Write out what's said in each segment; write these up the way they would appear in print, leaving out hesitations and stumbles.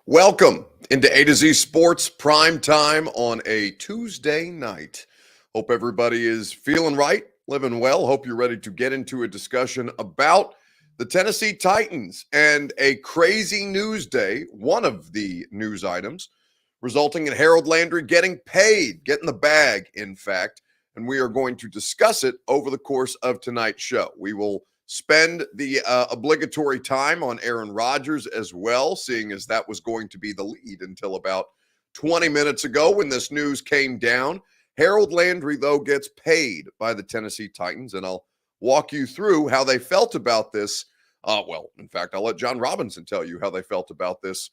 Welcome into A to Z Sports Prime Time on a Tuesday night. Hope everybody is feeling right, living well. Hope you're ready to get into a discussion about the Tennessee Titans and a crazy news day. One of the news items resulting in Harold Landry getting paid, getting the bag, in fact. And we are going to discuss it over the course of tonight's show. We will spend the obligatory time on Aaron Rodgers as well, seeing as that was going to be the lead until about 20 minutes ago when this news came down. Harold Landry, though, gets paid by the Tennessee Titans, and I'll walk you through how they felt about this. In fact, I'll let John Robinson tell you how they felt about this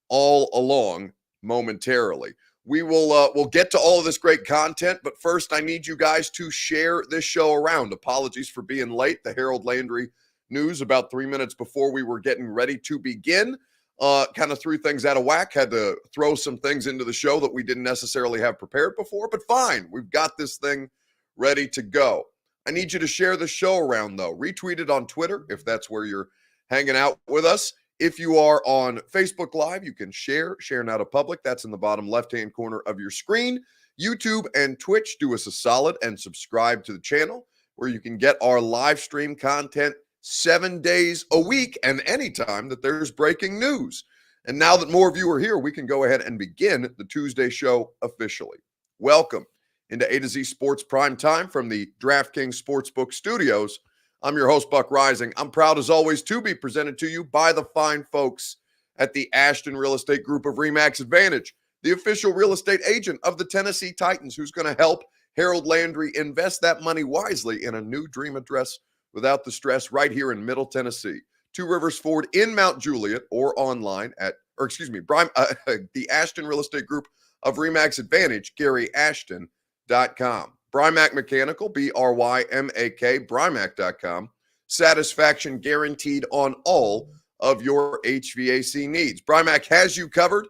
all along momentarily. We'll get to all of this great content, but first I need you guys to share this show around. Apologies for being late. The Harold Landry news about 3 minutes before we were getting ready to begin kind of threw things out of whack. Had to throw some things into the show that we didn't necessarily have prepared before, but fine. We've got this thing ready to go. I need you to share the show around, though. Retweet it on Twitter if that's where you're hanging out with us. If you are on Facebook Live, you can share now to public. That's in the bottom left-hand corner of your screen. YouTube and Twitch, do us a solid and subscribe to the channel where you can get our live stream content 7 days a week and anytime that there's breaking news. And now that more of you are here, we can go ahead and begin the Tuesday show officially. Welcome into A to Z Sports Prime Time from the DraftKings Sportsbook Studios. I'm your host, Buck Rising. I'm proud, as always, to be presented to you by the fine folks at the Ashton Real Estate Group of RE/MAX Advantage, the official real estate agent of the Tennessee Titans, who's going to help Harold Landry invest that money wisely in a new dream address without the stress right here in Middle Tennessee. 2 Rivers Ford in Mount Juliet or online at, the Ashton Real Estate Group of RE/MAX Advantage, GaryAshton.com. Brymak Mechanical, B-R-Y-M-A-K, Brymak.com. Satisfaction guaranteed on all of your HVAC needs. Brymak has you covered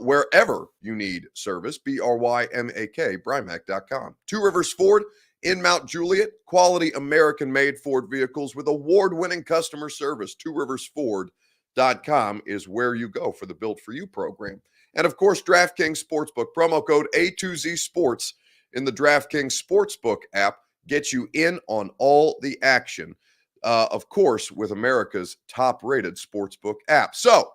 wherever you need service, B-R-Y-M-A-K, Brymak.com. 2 Rivers Ford in Mount Juliet, quality American-made Ford vehicles with award-winning customer service. 2riversford.com is where you go for the Built For You program. And, of course, DraftKings Sportsbook, promo code A2Z Sports in the DraftKings Sportsbook app gets you in on all the action, of course, with America's top-rated sportsbook app. So,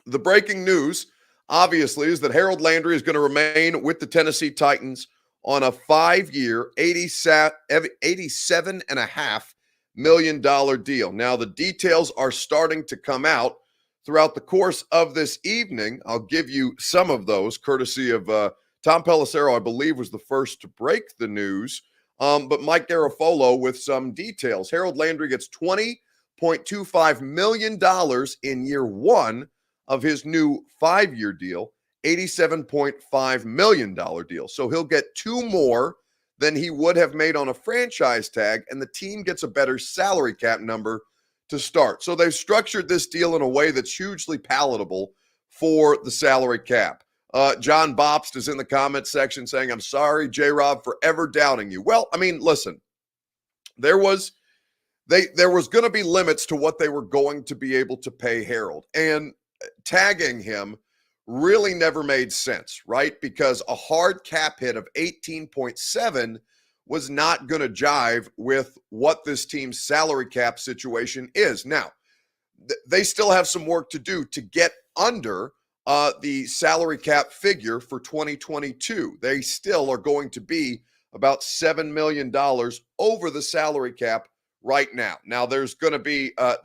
the breaking news, obviously, is that Harold Landry is going to remain with the Tennessee Titans on a 5-year, $87.5 million deal. Now, the details are starting to come out throughout the course of this evening. I'll give you some of those, courtesy of Tom Pelissero, I believe, was the first to break the news, but Mike Garafolo with some details. Harold Landry gets $20.25 million in year one of his new 5-year deal, $87.5 million deal. So he'll get 2 more than he would have made on a franchise tag, and the team gets a better salary cap number to start. So they've structured this deal in a way that's hugely palatable for the salary cap. John Bopst is in the comments section saying, I'm sorry, J-Rob, for ever doubting you. Well, I mean, listen, there was going to be limits to what they were going to be able to pay Harold. And tagging him really never made sense, right? Because a hard cap hit of 18.7 was not going to jive with what this team's salary cap situation is. Now, they still have some work to do to get under the salary cap figure for 2022. They still are going to be about $7 million over the salary cap right now. Now, there's going to be a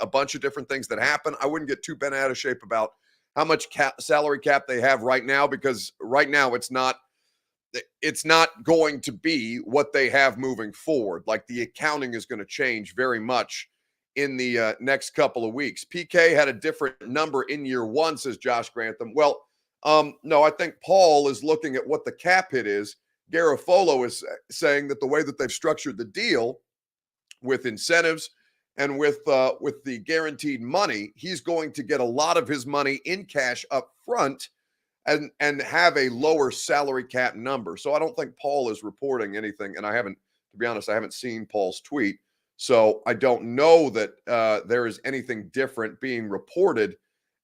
bunch of different things that happen. I wouldn't get too bent out of shape about how much salary cap they have right now, because right now it's not going to be what they have moving forward. Like, the accounting is going to change very much in the next couple of weeks. PK had a different number in year one, says Josh Grantham. Well, no, I think Paul is looking at what the cap hit is. Garafolo is saying that the way that they've structured the deal with incentives and with the guaranteed money, he's going to get a lot of his money in cash up front and have a lower salary cap number. So I don't think Paul is reporting anything, and to be honest, I haven't seen Paul's tweet. So I don't know that there is anything different being reported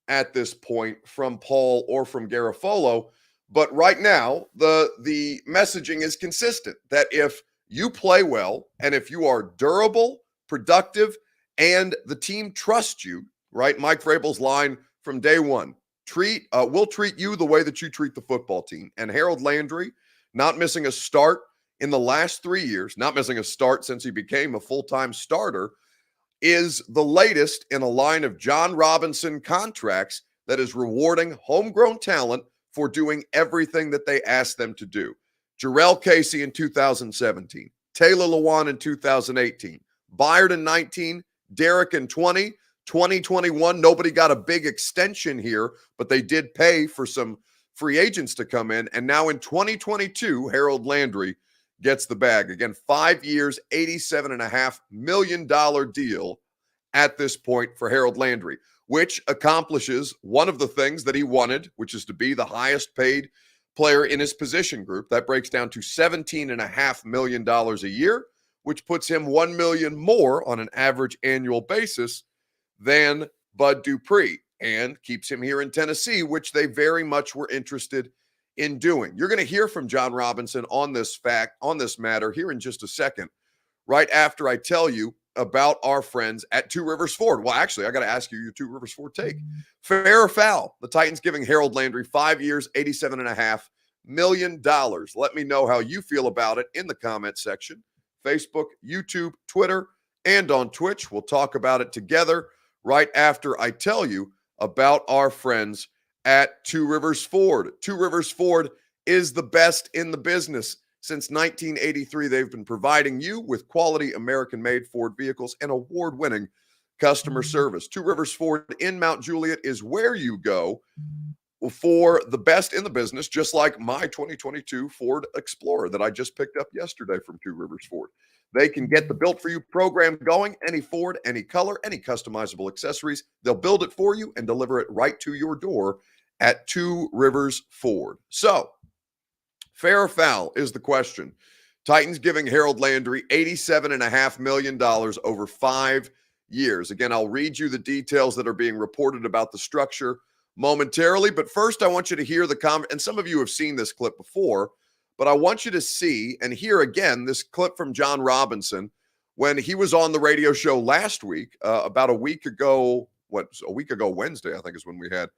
at this point from Paul or from Garofolo. But right now, the messaging is consistent that if you play well and if you are durable, productive, and the team trusts you, right? Mike Vrabel's line from day one, we'll treat you the way that you treat the football team. And Harold Landry, not missing a start in the last 3 years, not missing a start since he became a full-time starter, is the latest in a line of John Robinson contracts that is rewarding homegrown talent for doing everything that they asked them to do. Jarrell Casey in 2017, Taylor Lewan in 2018, Byard in 19, Derek in 20, 2021. Nobody got a big extension here, but they did pay for some free agents to come in. And now in 2022, Harold Landry gets the bag. Again, 5 years, $87.5 million deal at this point for Harold Landry, which accomplishes one of the things that he wanted, which is to be the highest paid player in his position group. That breaks down to $17.5 million a year, which puts him $1 million more on an average annual basis than Bud Dupree, and keeps him here in Tennessee, which they very much were interested in doing. You're going to hear from John Robinson on this matter here in just a second, right after I tell you about our friends at Two Rivers Ford. Well, actually, I got to ask you your Two Rivers Ford take. Fair or foul? The Titans giving Harold Landry 5 years, $87.5 million. Let me know how you feel about it in the comment section. Facebook, YouTube, Twitter, and on Twitch. We'll talk about it together right after I tell you about our friends at Two Rivers Ford. Two Rivers Ford is the best in the business. Since 1983, they've been providing you with quality American-made Ford vehicles and award-winning customer service. Two Rivers Ford in Mount Juliet is where you go for the best in the business, just like my 2022 Ford Explorer that I just picked up yesterday from Two Rivers Ford. They can get the Built For You program going, any Ford, any color, any customizable accessories. They'll build it for you and deliver it right to your door at Two Rivers Ford. So, fair or foul is the question. Titans giving Harold Landry $87.5 million over 5 years. Again, I'll read you the details that are being reported about the structure momentarily, but first I want you to hear the comment, and some of you have seen this clip before, but I want you to see and hear again this clip from John Robinson when he was on the radio show last week, about a week ago Wednesday, I think is when we had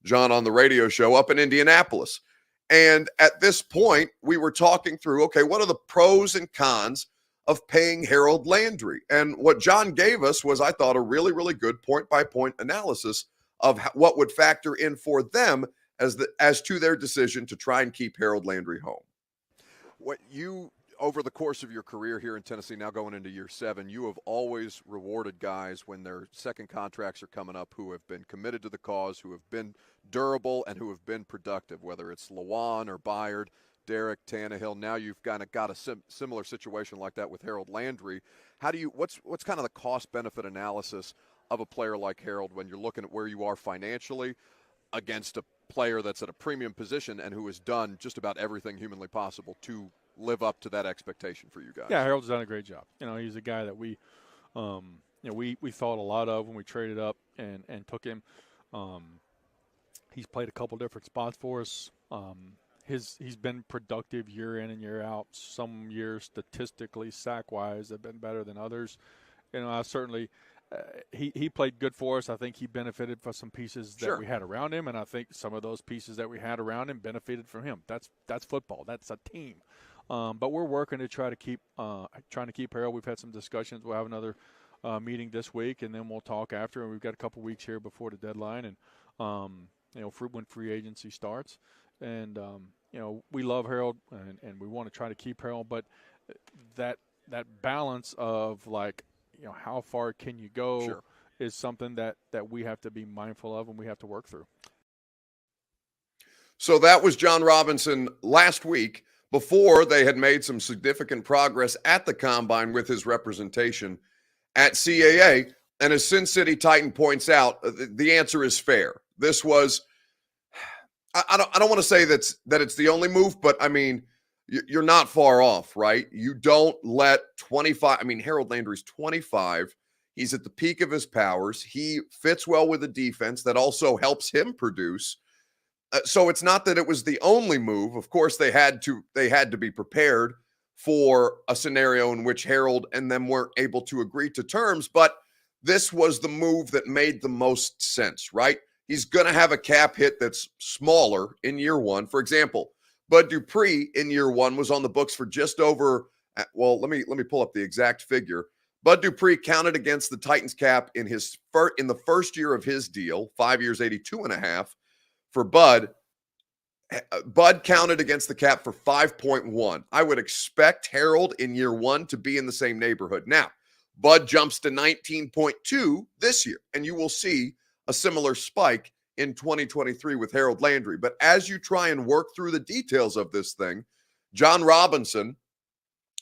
John on the radio show up in Indianapolis. And at this point, we were talking through, okay, what are the pros and cons of paying Harold Landry? And what John gave us was, I thought, a really, really good point-by-point analysis of what would factor in for them as to their decision to try and keep Harold Landry home. What you, over the course of your career here in Tennessee, now going into year 7, you have always rewarded guys when their second contracts are coming up who have been committed to the cause, who have been durable, and who have been productive, whether it's Lewan or Byard, Derek, Tannehill. Now you've kind of got a similar situation like that with Harold Landry. What's kind of the cost-benefit analysis of a player like Harold when you're looking at where you are financially against a player that's at a premium position and who has done just about everything humanly possible to live up to that expectation for you guys? Yeah, Harold's done a great job. He's a guy that we thought a lot of when we traded up and took him. He's played a couple different spots for us. He's been productive year in and year out. Some years statistically, sack-wise, have been better than others. I certainly he played good for us. I think he benefited from some pieces that we had around him, and I think some of those pieces that we had around him benefited from him. That's football. That's a team. But we're working to try to keep Harold. We've had some discussions. We'll have another meeting this week, and then we'll talk after. And we've got a couple weeks here before the deadline, and when free agency starts. And we love Harold, and we want to try to keep Harold. But that balance of how far can you go is something that we have to be mindful of and we have to work through. So that was John Robinson last week before they had made some significant progress at the Combine with his representation at CAA. And as Sin City Titan points out, the answer is fair. This was, I don't want to say that it's the only move, but I mean, you're not far off, right? You don't let 25, Harold Landry's 25. He's at the peak of his powers. He fits well with a defense that also helps him produce. So it's not that it was the only move. Of course, they had to be prepared for a scenario in which Harold and them weren't able to agree to terms, but this was the move that made the most sense, right? He's going to have a cap hit that's smaller in year one. For example, Bud Dupree in year one was on the books for just over, well, let me pull up the exact figure. Bud Dupree counted against the Titans cap in the first year of his deal, 5 years, 82 and a half. For Bud counted against the cap for 5.1. I would expect Harold in year one to be in the same neighborhood. Now, Bud jumps to 19.2 this year, and you will see a similar spike in 2023 with Harold Landry. But as you try and work through the details of this thing, John Robinson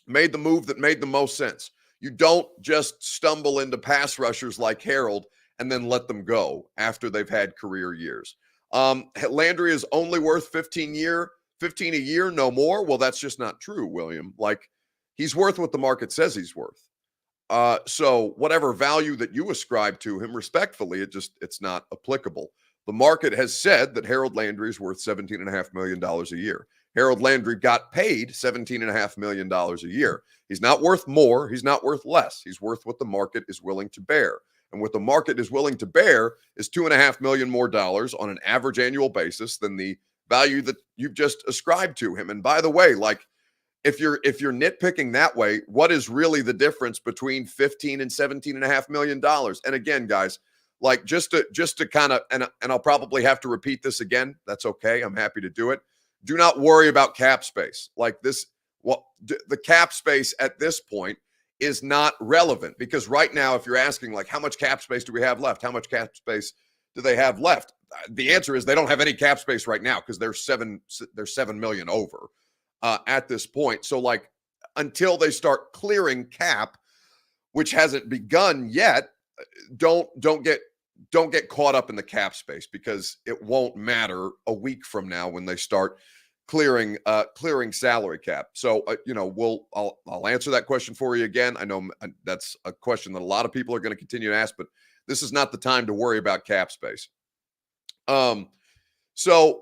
made the move that made the most sense. You don't just stumble into pass rushers like Harold and then let them go after they've had career years. Landry is only worth 15 a year, no more. Well, that's just not true, William. Like, he's worth what the market says he's worth. So whatever value that you ascribe to him, respectfully, it's not applicable. The market has said that Harold Landry is worth $17.5 million a year. Harold Landry got paid $17.5 million a year. He's not worth more. He's not worth less. He's worth what the market is willing to bear. And what the market is willing to bear is $2.5 million more on an average annual basis than the value that you've just ascribed to him. And by the way, like, if you're nitpicking that way, what is really the difference between 15 and $17.5 million? And again, guys, like, just to kind of, and I'll probably have to repeat this again. That's okay. I'm happy to do it. Do not worry about cap space. Like this, the cap space at this point is not relevant, because right now, if you're asking, like, how much cap space do we have left? How much cap space do they have left? The answer is they don't have any cap space right now, because they're 7 million over at this point. So, like, until they start clearing cap, which hasn't begun yet, don't get caught up in the cap space, because it won't matter a week from now when they start clearing salary cap. So I'll answer that question for you again. I know that's a question that a lot of people are going to continue to ask, but this is not the time to worry about cap space. So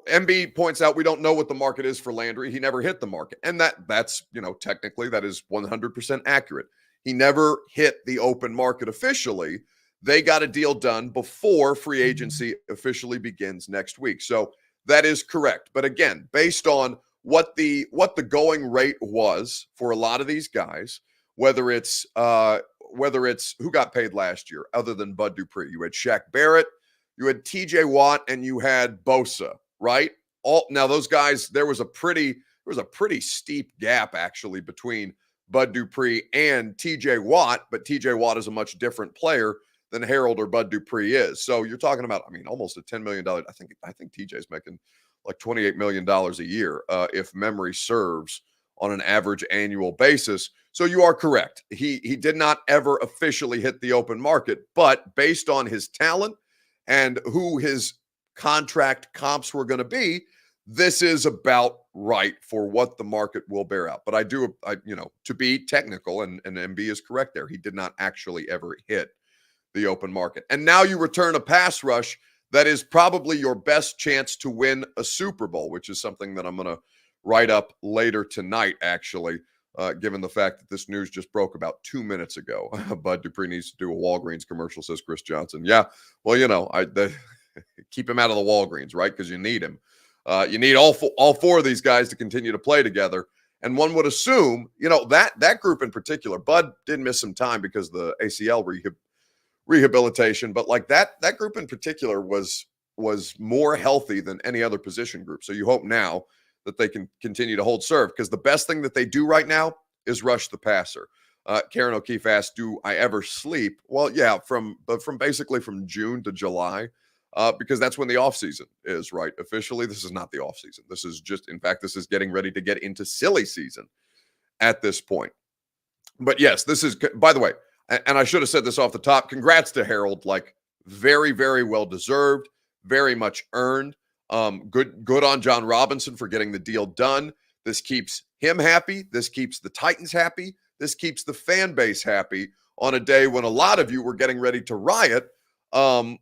MB points out we don't know what the market is for Landry. He never hit the market, and that's technically that is 100% accurate. He never hit the open market officially. They got a deal done before free agency officially begins next week. So that is correct. But again, based on what the going rate was for a lot of these guys, whether it's who got paid last year other than Bud Dupree, you had Shaq Barrett, you had TJ Watt, and you had Bosa, right? Now those guys, there was a pretty steep gap actually between Bud Dupree and TJ Watt, but TJ Watt is a much different player than Harold or Bud Dupree is. So you're talking about, almost a $10 million. I think TJ's making like $28 million a year, if memory serves, on an average annual basis. So you are correct. He did not ever officially hit the open market, but based on his talent and who his contract comps were going to be, this is about right for what the market will bear out. But I to be technical, and MB is correct there, he did not actually ever hit the open market. And now you return a pass rush that is probably your best chance to win a Super Bowl, which is something that I'm going to write up later tonight, actually, given the fact that this news just broke about 2 minutes ago. Bud Dupree needs to do a Walgreens commercial, says Chris Johnson. Yeah, well, keep him out of the Walgreens, right? Because you need him. You need all four of these guys to continue to play together. And one would assume, that group in particular, Bud did miss some time because of the ACL rehabilitation, but like that group in particular was more healthy than any other position group. So you hope now that they can continue to hold serve, because the best thing that they do right now is rush the passer. Karen O'Keefe asked, do I ever sleep? Well, yeah, from basically from June to July, because that's when the offseason is, right? Officially, this is not the offseason. This is this is getting ready to get into silly season at this point. But yes, this is, by the way, and I should have said this off the top, congrats to Harold, like, very, very well deserved, very much earned. Good on John Robinson for getting the deal done. This keeps him happy. This keeps the Titans happy. This keeps the fan base happy on a day when a lot of you were getting ready to riot on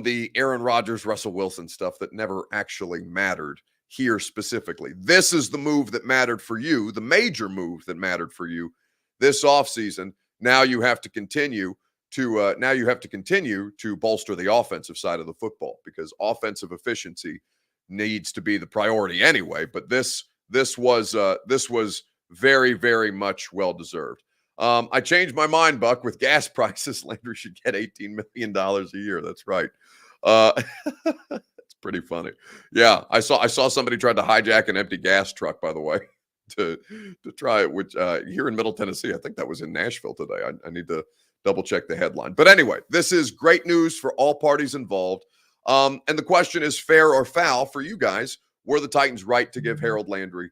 the Aaron Rodgers, Russell Wilson stuff that never actually mattered here specifically. This is the move that mattered for you, the major move that mattered for you this offseason. Now you have to continue to bolster the offensive side of the football, because offensive efficiency needs to be the priority anyway. But this was very, very much well deserved. I changed my mind, Buck. With gas prices, Landry should get $18 million a year. That's right. It's pretty funny. Yeah, I saw somebody tried to hijack an empty gas truck, by the way, to try it. Which here in Middle Tennessee, I think that was in Nashville today. I need to double check the headline. But anyway, this is great news for all parties involved. And the question is, fair or foul for you guys? Were the Titans right to give Harold Landry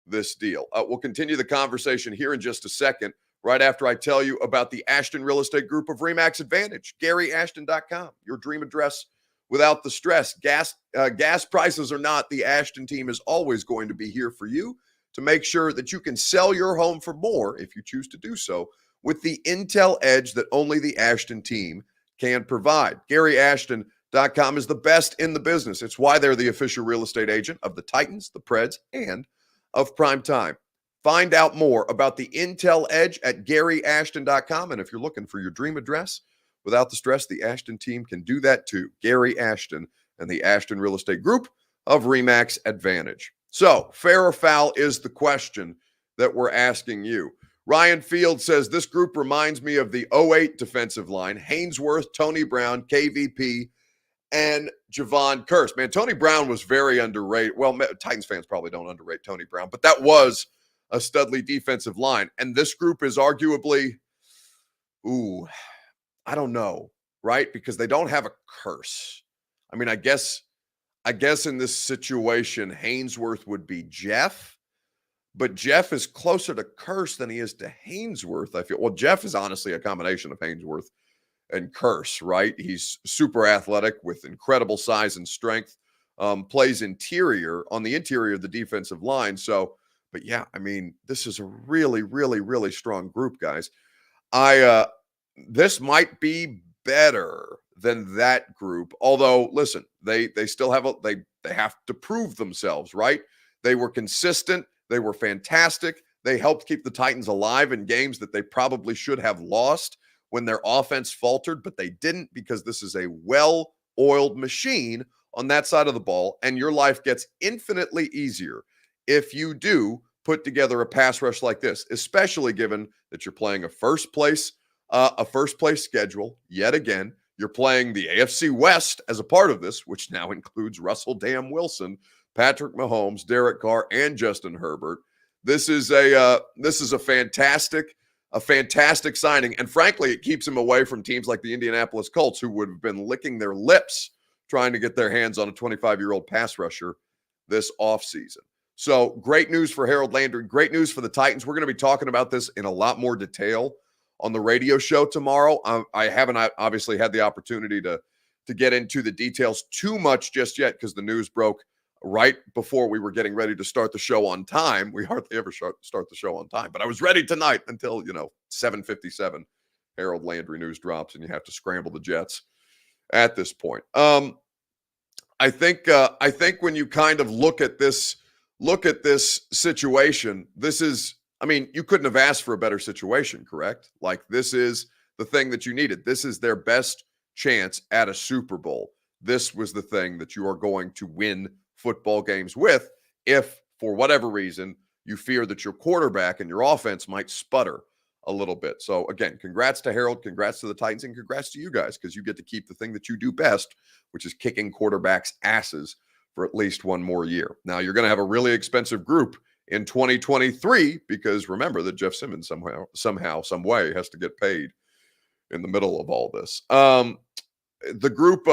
this deal? We'll continue the conversation here in just a second, right after I tell you about the Ashton Real Estate Group of RE/MAX Advantage, GaryAshton.com, your dream address without the stress. Gas prices or not, the Ashton team is always going to be here for you to make sure that you can sell your home for more, if you choose to do so, with the intel edge that only the Ashton team can provide. GaryAshton.com is the best in the business. It's why they're the official real estate agent of the Titans, the Preds, and of Prime Time. Find out more about the intel edge at GaryAshton.com. And if you're looking for your dream address without the stress, the Ashton team can do that too. Gary Ashton and the Ashton Real Estate Group of RE/MAX Advantage. So, fair or foul is the question that we're asking you. Ryan Field says, this group reminds me of the 08 defensive line: Haynesworth, Tony Brown, KVP, and Javon Curse. Man, Tony Brown was very underrated. Well, Titans fans probably don't underrate Tony Brown, but that was a studly defensive line. And this group is arguably, I don't know, right? Because they don't have a Curse. I mean, I guess in this situation, Haynesworth would be Jeff. But Jeff is closer to Curse than he is to Haynesworth, I feel. Well, Jeff is honestly a combination of Haynesworth and Curse, right? He's super athletic with incredible size and strength, plays on the interior of the defensive line. So, but yeah, I mean, this is a really, really, really strong group, guys. This might be better than that group. Although, listen, they still have they have to prove themselves, right? They were consistent. They were fantastic. They helped keep the Titans alive in games that they probably should have lost when their offense faltered, but they didn't, because this is a well-oiled machine on that side of the ball, and your life gets infinitely easier if you do put together a pass rush like this, especially given that you're playing a first place schedule yet again. You're playing the AFC West as a part of this, which now includes Russell Damn Wilson, Patrick Mahomes, Derek Carr, and Justin Herbert. This is a fantastic signing, and frankly, it keeps him away from teams like the Indianapolis Colts, who would have been licking their lips trying to get their hands on a 25-year-old pass rusher this offseason. So, great news for Harold Landry. Great news for the Titans. We're going to be talking about this in a lot more detail on the radio show tomorrow. I haven't obviously had the opportunity to get into the details too much just yet, because the news broke right before we were getting ready to start the show on time. We hardly ever start the show on time, but I was ready tonight until 7:57. Harold Landry news drops, and you have to scramble the jets at this point. I think when you kind of look at this situation, this is, I mean, you couldn't have asked for a better situation, correct? Like, this is the thing that you needed. This is their best chance at a Super Bowl. This was the thing that you are going to win football games with, if for whatever reason you fear that your quarterback and your offense might sputter a little bit. So again, congrats to Harold, congrats to the Titans, and congrats to you guys, because you get to keep the thing that you do best, which is kicking quarterbacks' asses for at least one more year. Now, you're going to have a really expensive group in 2023, because remember that Jeff Simmons somehow, some way has to get paid in the middle of all this. The group,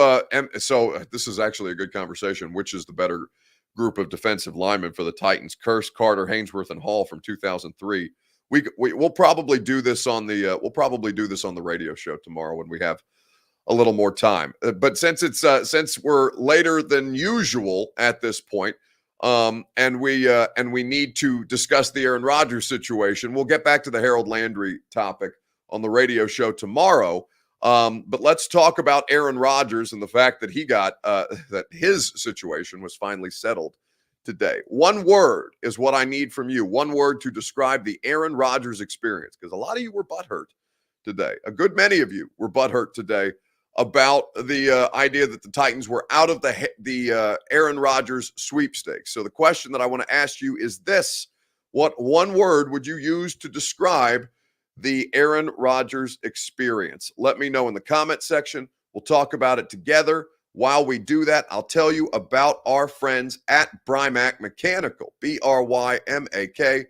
so this is actually a good conversation. Which is the better group of defensive linemen for the Titans? Curse, Carter, Haynesworth, and Hall from 2003. We'll probably do this on the radio show tomorrow when we have a little more time. But since we're later than usual at this point, and we need to discuss the Aaron Rodgers situation, we'll get back to the Harold Landry topic on the radio show tomorrow. But let's talk about Aaron Rodgers and the fact that he got that his situation was finally settled today. One word is what I need from you. One word to describe the Aaron Rodgers experience, because a lot of you were butthurt today. A good many of you were butthurt today about the idea that the Titans were out of the Aaron Rodgers sweepstakes. So the question that I want to ask you is this: what one word would you use to describe the Aaron Rodgers experience? Let me know in the comment section. We'll talk about it together. While we do that, I'll tell you about our friends at Brymak Mechanical, BRYMAK,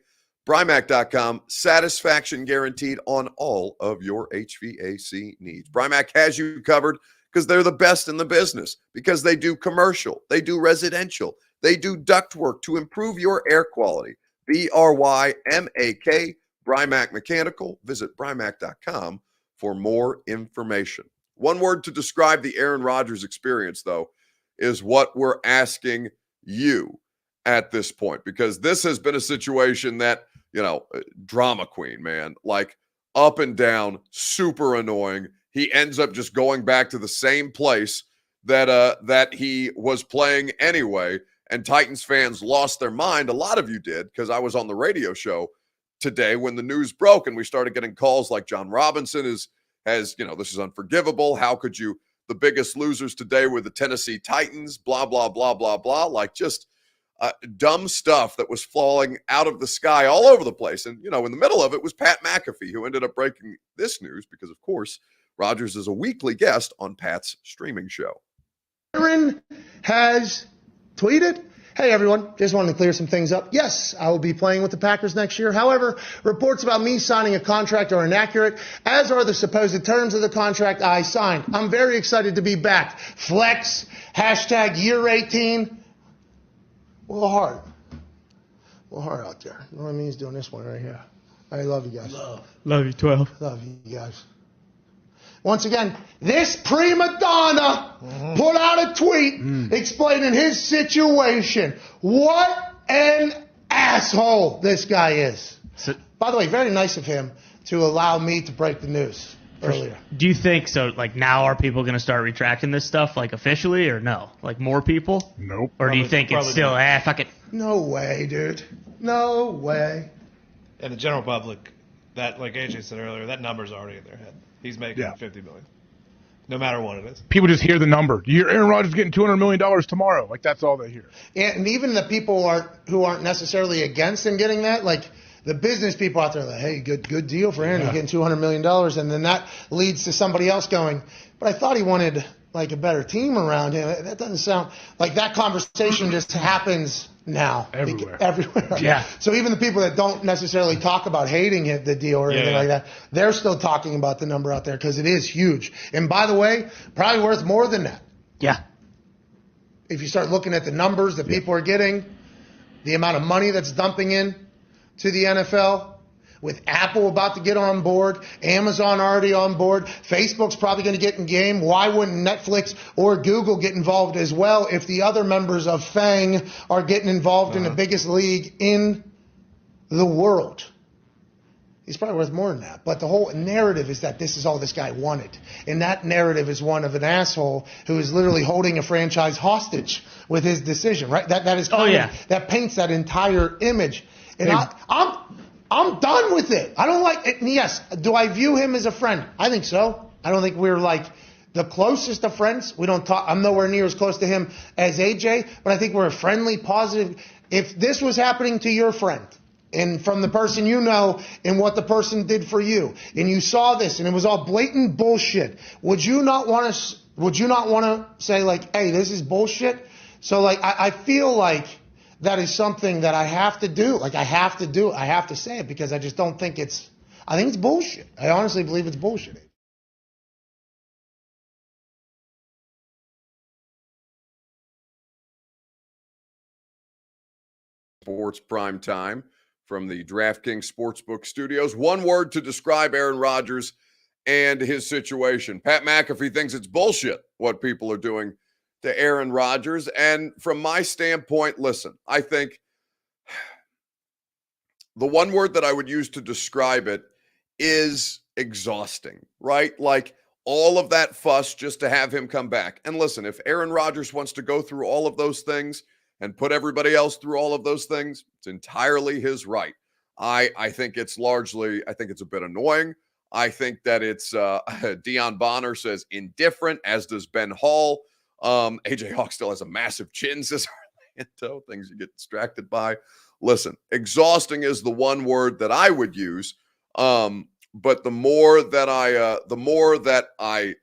Brymak.com. Satisfaction guaranteed on all of your HVAC needs. Brymak has you covered because they're the best in the business, because they do commercial, they do residential, they do duct work to improve your air quality. BRYMAK, Brymak Mechanical. Visit Brymak.com for more information. One word to describe the Aaron Rodgers experience, though, is what we're asking you at this point, because this has been a situation that, drama queen, man, like up and down, super annoying. He ends up just going back to the same place that he was playing anyway, and Titans fans lost their mind. A lot of you did, because I was on the radio show today when the news broke, and we started getting calls like John Robinson has, this is unforgivable. How could you? The biggest losers today were the Tennessee Titans, blah, blah, blah, blah, blah, like just dumb stuff that was falling out of the sky all over the place. And, in the middle of it was Pat McAfee, who ended up breaking this news because, of course, Rodgers is a weekly guest on Pat's streaming show. Aaron has tweeted, "Hey, everyone, just wanted to clear some things up. Yes, I will be playing with the Packers next year. However, reports about me signing a contract are inaccurate, as are the supposed terms of the contract I signed. I'm very excited to be back. Flex, hashtag year 18. A little hard. Out there. You know what I mean? He's doing this one right here. I love you guys. Love you, 12. Love you guys. Once again, this prima donna put out a tweet explaining his situation. What an asshole this guy is. By the way, very nice of him to allow me to break the news earlier. Do you think so? Like, now are people going to start retracting this stuff, like, officially, or no? Like, more people? Nope. Or do you think it's still, fuck it? No way, dude. No way. And the general public, that, like AJ said earlier, that number's already in their head. He's making $50 million, no matter what it is. People just hear the number. You hear Aaron Rodgers getting $200 million tomorrow. Like, that's all they hear. And even the people who aren't necessarily against him getting that, like the business people out there, like, hey, good deal for Aaron. He's getting $200 million. And then that leads to somebody else going, but I thought he wanted, like, a better team around him. That doesn't sound like that conversation just happens now. Everywhere. Yeah. So even the people that don't necessarily talk about hating the deal or anything like that, they're still talking about the number out there because it is huge. And by the way, probably worth more than that. Yeah. If you start looking at the numbers that people are getting, the amount of money that's dumping in to the NFL, with Apple about to get on board, Amazon already on board, Facebook's probably going to get in game. Why wouldn't Netflix or Google get involved as well if the other members of FANG are getting involved in the biggest league in the world? He's probably worth more than that. But the whole narrative is that this is all this guy wanted. And that narrative is one of an asshole who is literally holding a franchise hostage with his decision, right? That is that paints that entire image. And I'm done with it. I don't like it. Yes, do I view him as a friend? I think so. I don't think we're like the closest of friends. We don't talk. I'm nowhere near as close to him as AJ, but I think we're a friendly, positive. If this was happening to your friend, and from the person you know, and what the person did for you, and you saw this, and it was all blatant bullshit, would you not want to say, like, hey, this is bullshit? So, like, I feel like that is something that I have to do. Like, I have to do it. I have to say it because I just don't think I think it's bullshit. I honestly believe it's bullshit. Sports Prime Time from the DraftKings Sportsbook Studios. One word to describe Aaron Rodgers and his situation. Pat McAfee thinks it's bullshit what people are doing to Aaron Rodgers. And from my standpoint, listen, I think the one word that I would use to describe it is exhausting, right? Like all of that fuss just to have him come back. And listen, if Aaron Rodgers wants to go through all of those things and put everybody else through all of those things, it's entirely his right. I think it's a bit annoying. I think that it's Deion Bonner says indifferent, as does Ben Hall. AJ Hawk still has a massive chin, says Orlando, things you get distracted by. Listen, exhausting is the one word that I would use. But the more that I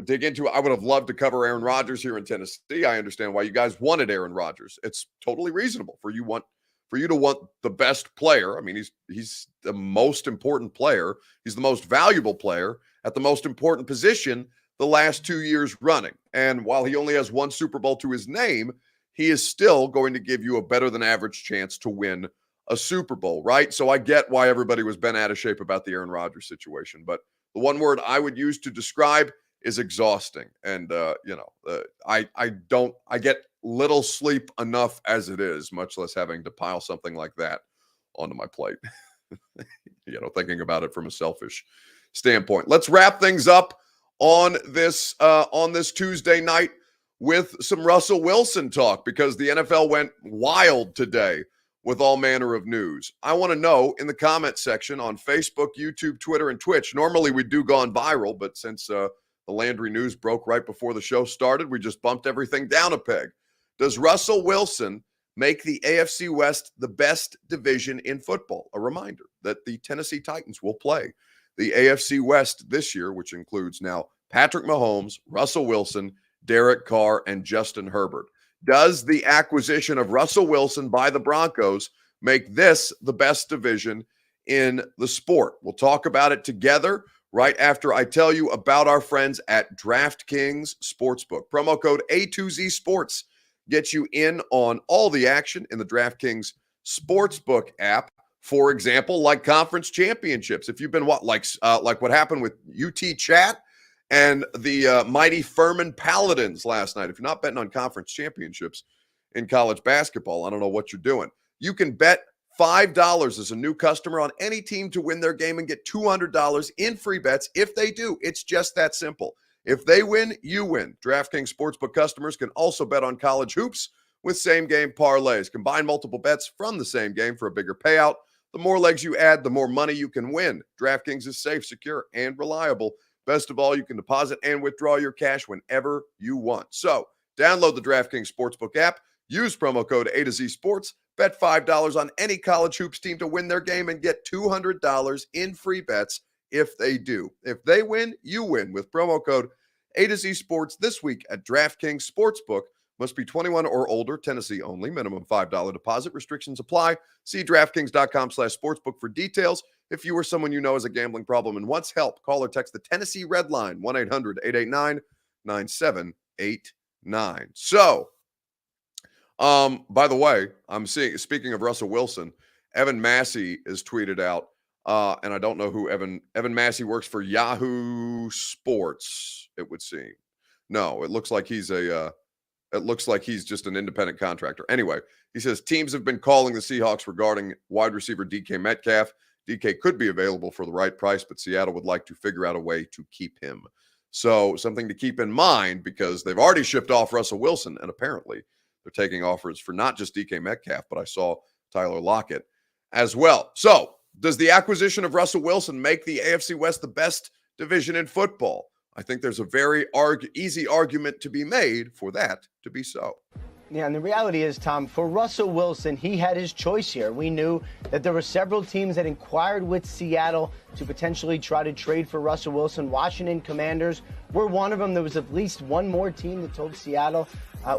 dig into it, I would have loved to cover Aaron Rodgers here in Tennessee. I understand why you guys wanted Aaron Rodgers. It's totally reasonable for you to want the best player. I mean, he's the most important player. He's the most valuable player at the most important position the last 2 years running. And while he only has one Super Bowl to his name, he is still going to give you a better than average chance to win a Super Bowl, right? So I get why everybody was bent out of shape about the Aaron Rodgers situation. But the one word I would use to describe is exhausting. And, I get little sleep enough as it is, much less having to pile something like that onto my plate, thinking about it from a selfish standpoint. Let's wrap things up on this Tuesday night with some Russell Wilson talk, because the NFL went wild today with all manner of news. I want to know in the comment section on Facebook, YouTube, Twitter, and Twitch. Normally we do gone viral, but since the Landry news broke right before the show started, we just bumped everything down a peg. Does Russell Wilson make the AFC West the best division in football? A reminder that the Tennessee Titans will play the AFC West this year, which includes now Patrick Mahomes, Russell Wilson, Derek Carr, and Justin Herbert. Does the acquisition of Russell Wilson by the Broncos make this the best division in the sport? We'll talk about it together right after I tell you about our friends at DraftKings Sportsbook. Promo code A2Z Sports gets you in on all the action in the DraftKings Sportsbook app. For example, like conference championships. If you've been like what happened with UT Chat and the mighty Furman Paladins last night. If you're not betting on conference championships in college basketball, I don't know what you're doing. You can bet $5 as a new customer on any team to win their game and get $200 in free bets if they do. It's just that simple. If they win, you win. DraftKings Sportsbook customers can also bet on college hoops with same-game parlays. Combine multiple bets from the same game for a bigger payout. The more legs you add, the more money you can win. DraftKings is safe, secure, and reliable. Best of all, you can deposit and withdraw your cash whenever you want. So, download the DraftKings Sportsbook app, use promo code A2Z Sports, bet $5 on any college hoops team to win their game and get $200 in free bets if they do. If they win, you win with promo code A2Z Sports this week at DraftKings Sportsbook. Must be 21 or older, Tennessee only. Minimum $5 deposit. Restrictions apply. See DraftKings.com/sportsbook for details. If you or someone you know has a gambling problem and wants help, call or text the Tennessee Red Line, 1-800-889-9789. So, by the way, speaking of Russell Wilson, Evan Massey is tweeted out, and I don't know who Evan Massey works for. Yahoo Sports, it would seem. No, it looks like he's just an independent contractor. Anyway, he says teams have been calling the Seahawks regarding wide receiver DK Metcalf. DK could be available for the right price, but Seattle would like to figure out a way to keep him. So something to keep in mind, because they've already shipped off Russell Wilson, and apparently they're taking offers for not just DK Metcalf, but I saw Tyler Lockett as well. So does the acquisition of Russell Wilson make the AFC West the best division in football? I think there's a very easy argument to be made for that to be so. Yeah, and the reality is, Tom, for Russell Wilson, he had his choice here. We knew that there were several teams that inquired with Seattle to potentially try to trade for Russell Wilson. Washington Commanders were one of them. There was at least one more team that told Seattle,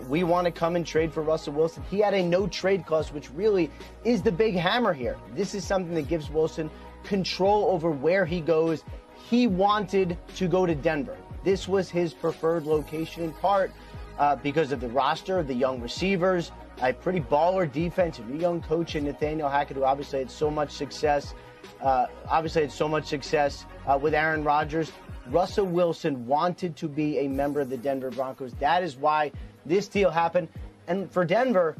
we want to come and trade for Russell Wilson. He had a no-trade clause, which really is the big hammer here. This is something that gives Wilson control over where he goes. He wanted to go to Denver. This was his preferred location, in part because of the roster, the young receivers, a pretty baller defense, a new young coach in Nathaniel Hackett, who obviously had so much success. With Aaron Rodgers. Russell Wilson wanted to be a member of the Denver Broncos. That is why this deal happened. And for Denver,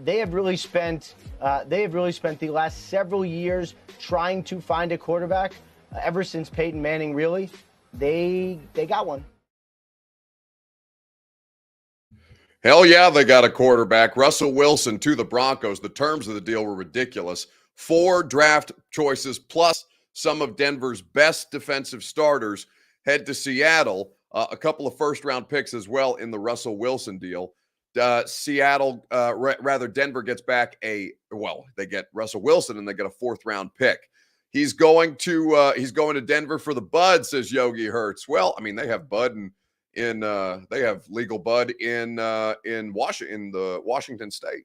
they have really spent the last several years trying to find a quarterback. ever since Peyton Manning, really, they got one. Hell yeah, they got a quarterback. Russell Wilson to the Broncos. The terms of the deal were ridiculous. 4 draft choices plus some of Denver's best defensive starters head to Seattle. A couple of first-round picks as well in the Russell Wilson deal. Denver gets back they get Russell Wilson and they get a 4th-round pick. He's going to Denver for the bud, says Yogi Hertz. Well, I mean, they have bud they have legal bud in the Washington State.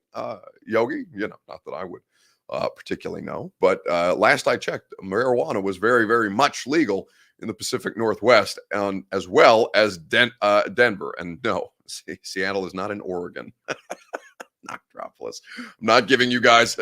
Yogi, not that I would particularly know, but last I checked, marijuana was very, very much legal in the Pacific Northwest, as well as Denver. And no, Seattle is not in Oregon. Noctropolis. I'm not giving you guys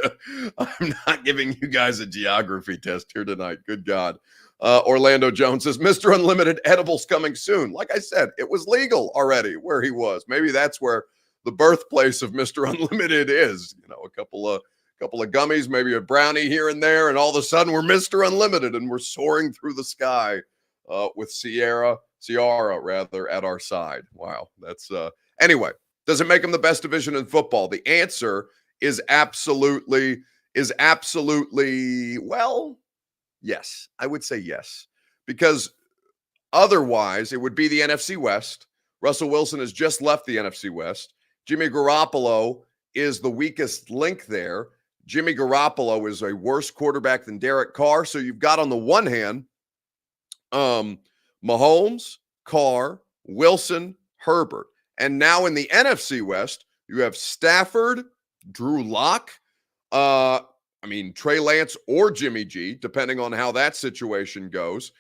a geography test here tonight. Good God. Orlando Jones says, Mr. Unlimited edibles coming soon. Like I said, it was legal already where he was. Maybe that's where the birthplace of Mr. Unlimited is. A couple of gummies, maybe a brownie here and there, and all of a sudden we're Mr. Unlimited and we're soaring through the sky with Ciara at our side. Wow. That's anyway. Does it make them the best division in football? The answer is absolutely, well, yes. I would say yes. Because otherwise, it would be the NFC West. Russell Wilson has just left the NFC West. Jimmy Garoppolo is the weakest link there. Jimmy Garoppolo is a worse quarterback than Derek Carr. So you've got on the one hand, Mahomes, Carr, Wilson, Herbert. And now in the NFC West, you have Stafford, Drew Lock, Trey Lance or Jimmy G, depending on how that situation goes.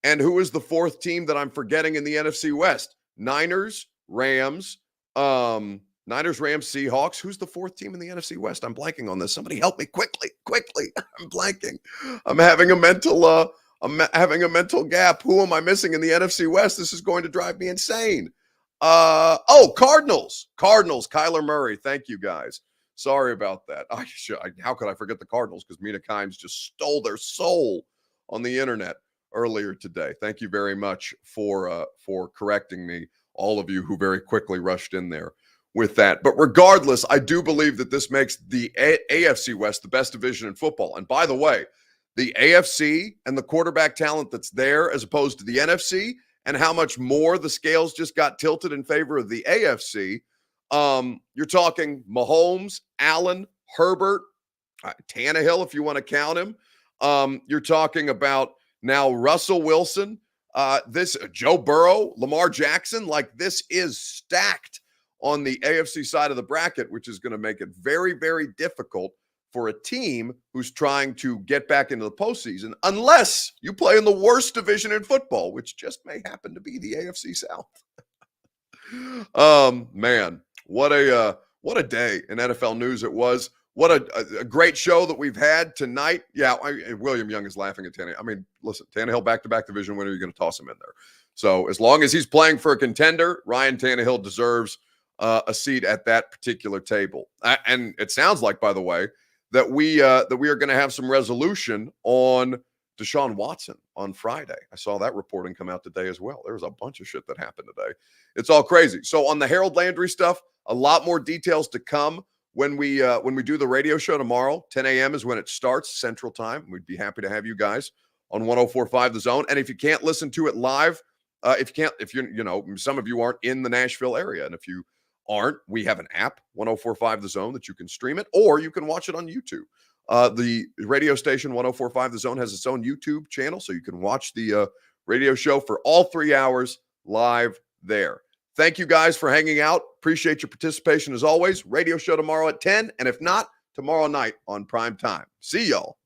And who is the 4th team that I'm forgetting in the NFC West? Niners, Rams, Seahawks. Who's the 4th team in the NFC West? I'm blanking on this. Somebody help me quickly. I'm blanking. I'm having a mental gap. Who am I missing in the NFC West? This is going to drive me insane. Cardinals. Kyler Murray. Thank you, guys. Sorry about that. How could I forget the Cardinals? Because Mina Kimes just stole their soul on the internet earlier today. Thank you very much for correcting me, all of you who very quickly rushed in there with that. But regardless, I do believe that this makes the AFC West the best division in football. And by the way, the AFC and the quarterback talent that's there as opposed to the NFC, and how much more the scales just got tilted in favor of the AFC. You're talking Mahomes, Allen, Herbert, Tannehill, if you want to count him. You're talking about now Russell Wilson, Joe Burrow, Lamar Jackson. Like, this is stacked on the AFC side of the bracket, which is going to make it very, very difficult for a team who's trying to get back into the postseason, unless you play in the worst division in football, which just may happen to be the AFC South. Man, what a day in NFL news it was. What a great show that we've had tonight. Yeah, William Young is laughing at Tannehill. I mean, listen, Tannehill back-to-back division winner, you're going to toss him in there. So as long as he's playing for a contender, Ryan Tannehill deserves a seat at that particular table. And it sounds like, by the way, that we are going to have some resolution on Deshaun Watson on Friday. I saw that reporting come out today as well. There was a bunch of shit that happened today. It's all crazy. So on the Harold Landry stuff, a lot more details to come when we do the radio show tomorrow. 10 a.m. is when it starts Central Time. We'd be happy to have you guys on 104.5 The Zone. And if you can't listen to it live, if some of you aren't in the Nashville area, and if you aren't, we have an app, 104.5 The Zone, that you can stream it, or you can watch it on YouTube. The radio station 104.5 The Zone has its own YouTube channel, so you can watch the radio show for all 3 hours live there. Thank you guys for hanging out. Appreciate your participation as always. Radio show tomorrow at 10, and if not, tomorrow night on prime time. See y'all.